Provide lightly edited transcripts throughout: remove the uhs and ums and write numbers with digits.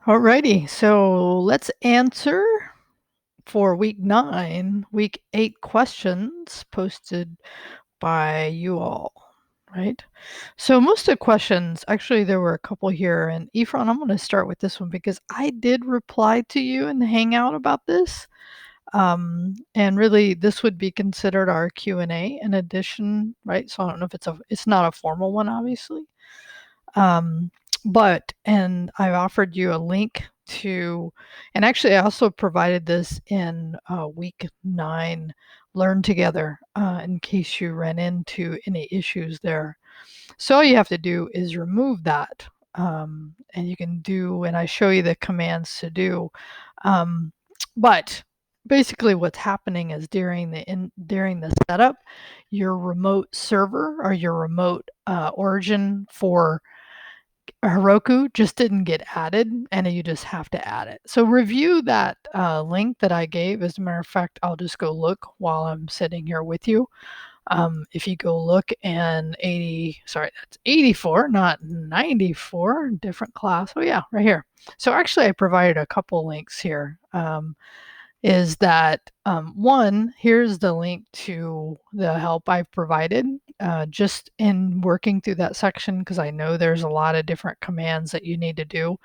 Alrighty, so let's answer for week 9, week 8 questions posted by you all, right? So most of the questions, actually, there were a couple here, and Ephron, I'm going to start with this one because I did reply to you in the Hangout about this. And really, this would be considered our Q&A in addition, right? So I don't know if it's not a formal one, obviously. Um, and I offered you a link to, and actually I also provided this in week 9 Learn Together in case you ran into any issues there. So all you have to do is remove that. And you can do, and I show you the commands to do. Um, but basically what's happening is during the setup, your remote server or your remote origin for Heroku just didn't get added, and you just have to add it. So review that link that I gave. As a matter of fact, I'll just go look while I'm sitting here with you. If you go look and that's 84, not 94, different class. Oh yeah, right here. So actually I provided a couple links here. Is that one, here's the link to the help I've provided just in working through that section because I know there's a lot of different commands that you need to do.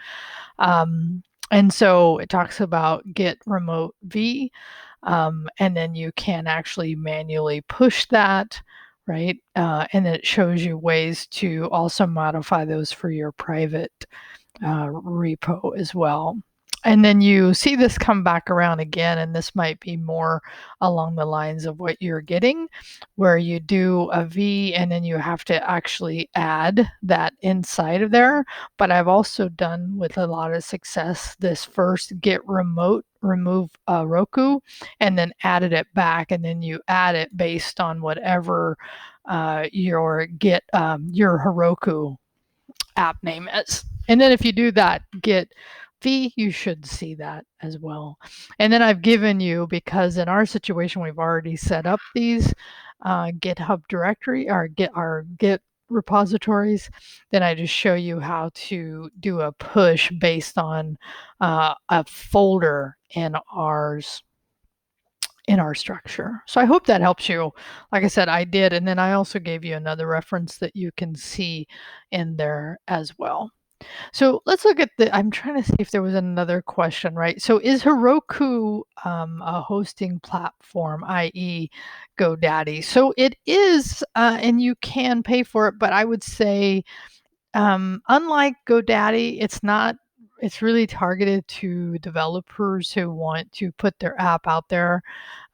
And so it talks about get remote V, and then you can actually manually push that, right? And it shows you ways to also modify those for your private repo as well. And then you see this come back around again, and this might be more along the lines of what you're getting, where you do a V and then you have to actually add that inside of there. But I've also done with a lot of success this first get remote, remove Roku, and then added it back, and then you add it based on whatever your Heroku app name is. And then if you do that get V, you should see that as well. And then I've given you, because in our situation, we've already set up these GitHub directory or Git repositories, then I just show you how to do a push based on a folder in our structure. So I hope that helps you. Like I said, I did. And then I also gave you another reference that you can see in there as well. So let's look at I'm trying to see if there was another question, right? So is Heroku a hosting platform, i.e. GoDaddy? So it is, and you can pay for it, but I would say unlike GoDaddy, it's really targeted to developers who want to put their app out there.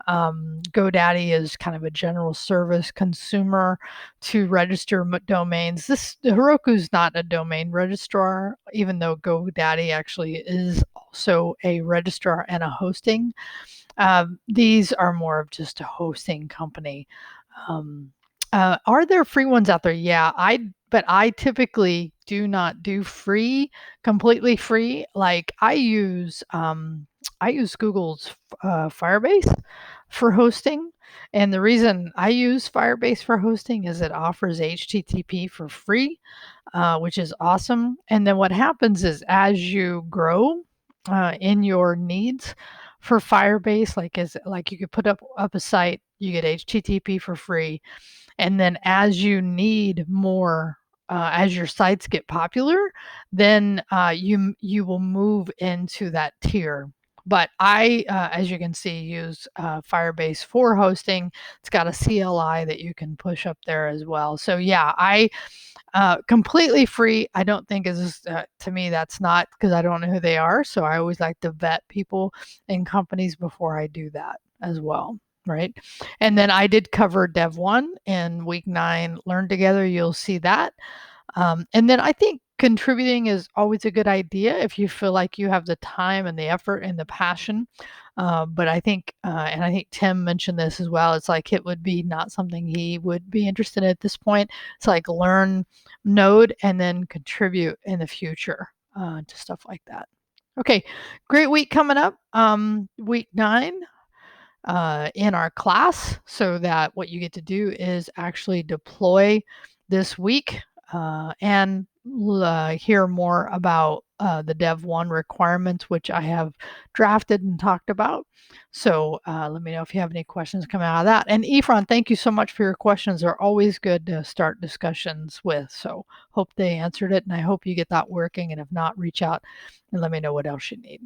GoDaddy is kind of a general service consumer to register domains. This Heroku's not a domain registrar, even though GoDaddy actually is also a registrar and a hosting. These are more of just a hosting company. Are there free ones out there? Yeah, but I typically do not do completely free. Like I use Google's Firebase for hosting. And the reason I use Firebase for hosting is it offers HTTP for free, which is awesome. And then what happens is as you grow in your needs for Firebase, like you could put up a site, you get HTTP for free, and then as you need more, as your sites get popular, then you will move into that tier. But I, as you can see, use Firebase for hosting. It's got a CLI that you can push up there as well. So yeah, I completely free. I don't think is to me that's not because I don't know who they are. So I always like to vet people and companies before I do that as well. Right. And then I did cover Dev 1 in week 9 Learn Together. You'll see that. And then I think contributing is always a good idea if you feel like you have the time and the effort and the passion. But I think, and I think Tim mentioned this as well, it's like it would be not something he would be interested in at this point. It's like learn, node, and then contribute in the future to stuff like that. Okay, great week coming up. Week 9 in our class, so that what you get to do is actually deploy this week and hear more about the Dev 1 requirements, which I have drafted and talked about. So let me know if you have any questions coming out of that. And Ephron, thank you so much for your questions. They're always good to start discussions with. So hope they answered it, and I hope you get that working. And if not, reach out and let me know what else you need.